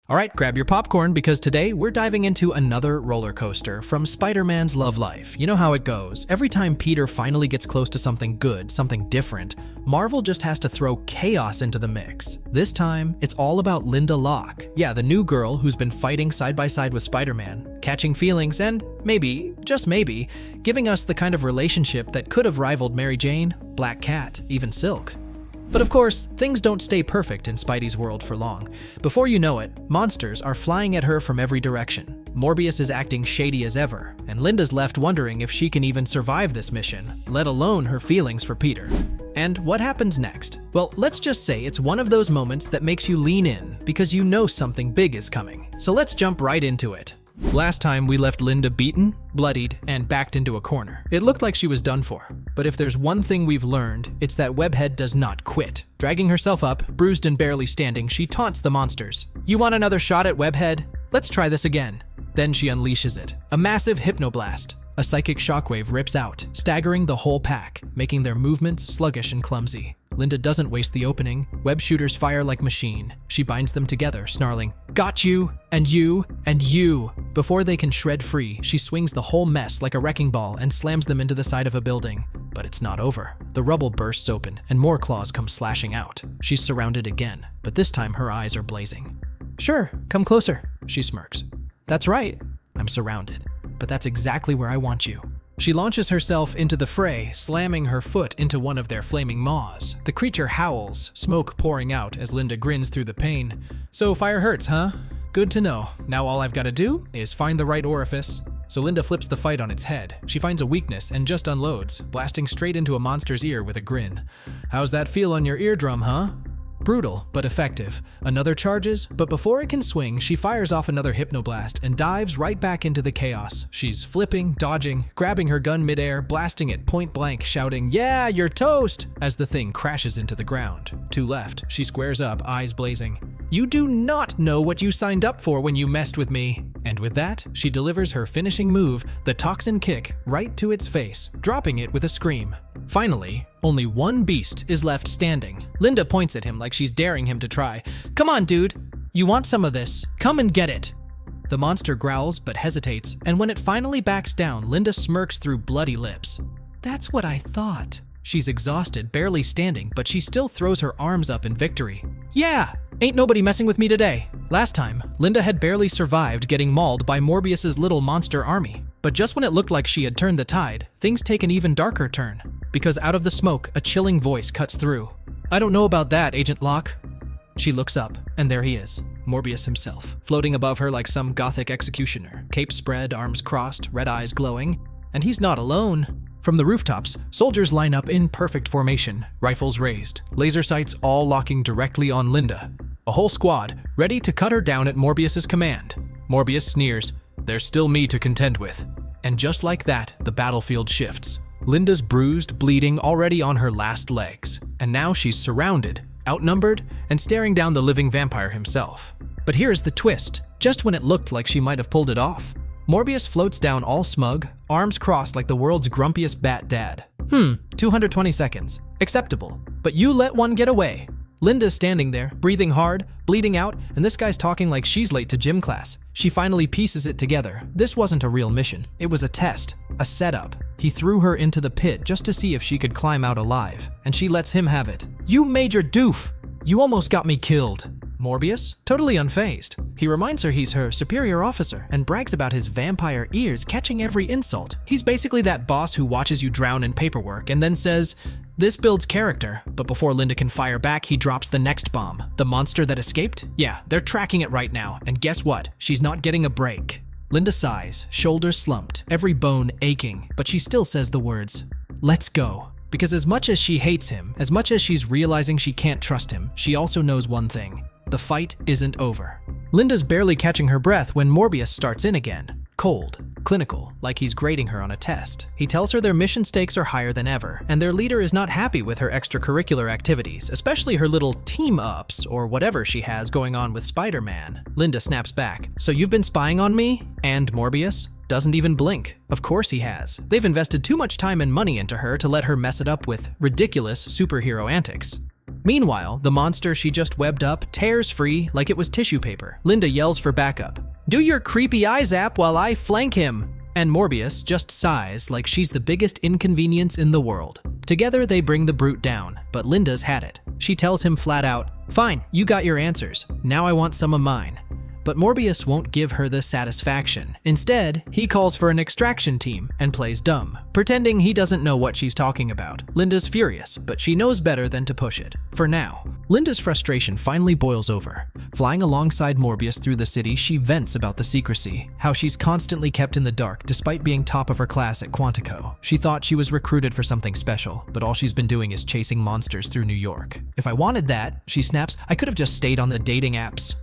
Alright, grab your popcorn because today we're diving into another roller coaster from Spider-Man's love life. You know how it goes. Every time Peter finally gets close to something good, something different, Marvel just has to throw chaos into the mix. This time, it's all about Lynda Locke. Yeah, the new girl who's been fighting side by side with Spider-Man, catching feelings and maybe, just maybe, giving us the kind of relationship that could have rivaled Mary Jane, Black Cat, even Silk. But of course, things don't stay perfect in Spidey's world for long. Before you know it, monsters are flying at her from every direction. Morbius is acting shady as ever, and Lynda's left wondering if she can even survive this mission, let alone her feelings for Peter. And what happens next? Well, let's just say it's one of those moments that makes you lean in because you know something big is coming. So let's jump right into it. Last time we left Lynda beaten, bloodied, and backed into a corner. It looked like she was done for. But if there's one thing we've learned, it's that Webhead does not quit. Dragging herself up, bruised and barely standing, she taunts the monsters. "You want another shot at Webhead? Let's try this again." Then she unleashes it. A massive hypnoblast. A psychic shockwave rips out, staggering the whole pack, making their movements sluggish and clumsy. Lynda doesn't waste the opening. Web shooters fire like machine. She binds them together, snarling, "Got you, and you, and you." Before they can shred free, she swings the whole mess like a wrecking ball and slams them into the side of a building. But it's not over. The rubble bursts open, and more claws come slashing out. She's surrounded again, but this time her eyes are blazing. "Sure, come closer," she smirks. "That's right, I'm surrounded. But that's exactly where I want you." She launches herself into the fray, slamming her foot into one of their flaming maws. The creature howls, smoke pouring out as Lynda grins through the pain. "So fire hurts, huh? Good to know. Now all I've got to do is find the right orifice." So Lynda flips the fight on its head. She finds a weakness and just unloads, blasting straight into a monster's ear with a grin. "How's that feel on your eardrum, huh?" Brutal, but effective. Another charges, but before it can swing, she fires off another hypnoblast and dives right back into the chaos. She's flipping, dodging, grabbing her gun midair, blasting it point blank, shouting, "Yeah, you're toast!" as the thing crashes into the ground. To left, she squares up, eyes blazing. "You do not know what you signed up for when you messed with me." And with that, she delivers her finishing move, the toxin kick, right to its face, dropping it with a scream. Finally, only one beast is left standing. Lynda points at him like she's daring him to try. "Come on, dude. You want some of this? Come and get it." The monster growls but hesitates, and when it finally backs down, Lynda smirks through bloody lips. "That's what I thought." She's exhausted, barely standing, but she still throws her arms up in victory. "Yeah! Ain't nobody messing with me today." Last time, Lynda had barely survived getting mauled by Morbius's little monster army. But just when it looked like she had turned the tide, things take an even darker turn. Because out of the smoke, a chilling voice cuts through. "I don't know about that, Agent Locke." She looks up, and there he is, Morbius himself, floating above her like some gothic executioner, cape spread, arms crossed, red eyes glowing. And he's not alone. From the rooftops, soldiers line up in perfect formation, rifles raised, laser sights all locking directly on Lynda. A whole squad, ready to cut her down at Morbius's command. Morbius sneers, "There's still me to contend with." And just like that, the battlefield shifts. Lynda's bruised, bleeding, already on her last legs. And now she's surrounded, outnumbered, and staring down the living vampire himself. But here is the twist. Just when it looked like she might have pulled it off, Morbius floats down all smug, arms crossed like the world's grumpiest bat dad. 220 seconds. Acceptable. But you let one get away. Lynda's standing there, breathing hard, bleeding out, and this guy's talking like she's late to gym class. She finally pieces it together. This wasn't a real mission. It was a test, a setup. He threw her into the pit just to see if she could climb out alive, and she lets him have it. "You major doof! You almost got me killed." Morbius, totally unfazed. He reminds her he's her superior officer and brags about his vampire ears catching every insult. He's basically that boss who watches you drown in paperwork and then says, "This builds character." But before Lynda can fire back, he drops the next bomb. The monster that escaped? Yeah, they're tracking it right now. And guess what? She's not getting a break. Lynda sighs, shoulders slumped, every bone aching, but she still says the words, "Let's go." Because as much as she hates him, as much as she's realizing she can't trust him, she also knows one thing. The fight isn't over. Lynda's barely catching her breath when Morbius starts in again. Cold, clinical, like he's grading her on a test. He tells her their mission stakes are higher than ever, and their leader is not happy with her extracurricular activities, especially her little team-ups or whatever she has going on with Spider-Man. Lynda snaps back. "So you've been spying on me?" And Morbius doesn't even blink. Of course he has. They've invested too much time and money into her to let her mess it up with ridiculous superhero antics. Meanwhile, the monster she just webbed up tears free like it was tissue paper. Lynda yells for backup. "Do your creepy eye zap while I flank him!" And Morbius just sighs like she's the biggest inconvenience in the world. Together, they bring the brute down, but Lynda's had it. She tells him flat out, "Fine, you got your answers. Now I want some of mine." But Morbius won't give her the satisfaction. Instead, he calls for an extraction team and plays dumb, pretending he doesn't know what she's talking about. Lynda's furious, but she knows better than to push it. For now. Lynda's frustration finally boils over. Flying alongside Morbius through the city, she vents about the secrecy, how she's constantly kept in the dark despite being top of her class at Quantico. She thought she was recruited for something special, but all she's been doing is chasing monsters through New York. If I wanted that, she snaps, I could have just stayed on the dating apps.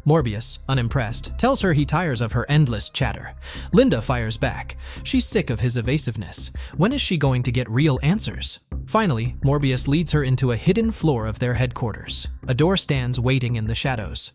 Morbius, unimpressed, tells her he tires of her endless chatter. Lynda fires back. She's sick of his evasiveness. When is she going to get real answers? Finally, Morbius leads her into a hidden floor of their headquarters. A door stands waiting in the shadows.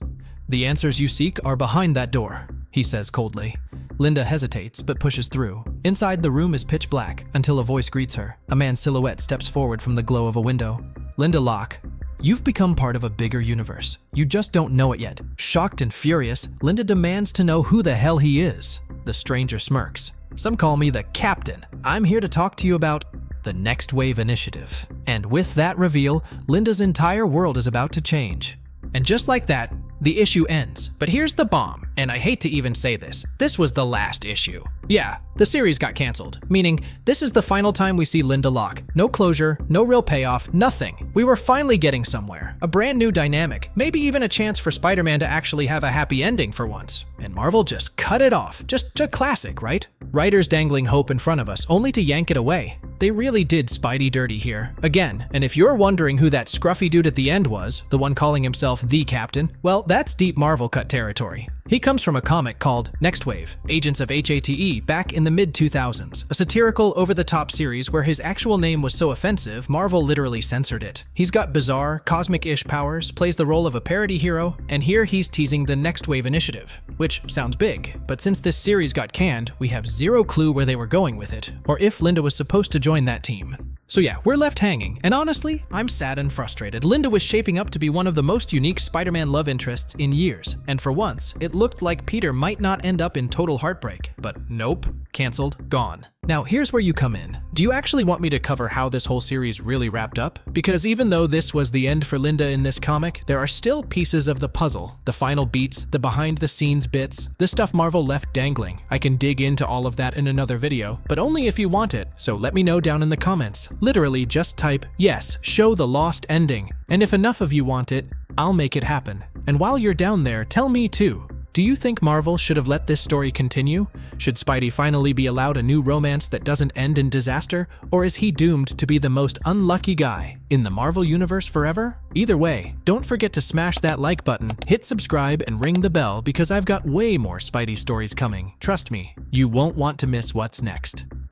"The answers you seek are behind that door," he says coldly. Lynda hesitates but pushes through. Inside, the room is pitch black until a voice greets her. A man's silhouette steps forward from the glow of a window. "Lynda Locke, you've become part of a bigger universe. You just don't know it yet." Shocked and furious, Lynda demands to know who the hell he is. The stranger smirks. "Some call me the Captain. I'm here to talk to you about the Next Wave Initiative." And with that reveal, Lynda's entire world is about to change. And just like that, the issue ends. But here's the bomb, and I hate to even say this. This was the last issue. Yeah, the series got canceled, meaning this is the final time we see Lynda Locke. No closure, no real payoff, nothing. We were finally getting somewhere. A brand new dynamic, maybe even a chance for Spider-Man to actually have a happy ending for once. And Marvel just cut it off. Just a classic, right? Writers dangling hope in front of us, only to yank it away. They really did Spidey dirty here. Again, and if you're wondering who that scruffy dude at the end was, the one calling himself the Captain, well, that's deep Marvel cut territory. He comes from a comic called Next Wave, Agents of HATE, back in the mid-2000s, a satirical, over-the-top series where his actual name was so offensive, Marvel literally censored it. He's got bizarre, cosmic-ish powers, plays the role of a parody hero, and here he's teasing the Next Wave Initiative, which sounds big, but since this series got canned, we have zero clue where they were going with it, or if Lynda was supposed to join that team. So yeah, we're left hanging, and honestly, I'm sad and frustrated. Lynda was shaping up to be one of the most unique Spider-Man love interests in years, and for once, it looked like Peter might not end up in total heartbreak. But nope, canceled, gone. Now here's where you come in. Do you actually want me to cover how this whole series really wrapped up? Because even though this was the end for Lynda in this comic, there are still pieces of the puzzle, the final beats, the behind-the-scenes bits, the stuff Marvel left dangling. I can dig into all of that in another video, but only if you want it, so let me know down in the comments. Literally just type, "Yes, show the lost ending," and if enough of you want it, I'll make it happen. And while you're down there, tell me too. Do you think Marvel should have let this story continue? Should Spidey finally be allowed a new romance that doesn't end in disaster? Or is he doomed to be the most unlucky guy in the Marvel Universe forever? Either way, don't forget to smash that like button, hit subscribe, and ring the bell because I've got way more Spidey stories coming. Trust me, you won't want to miss what's next.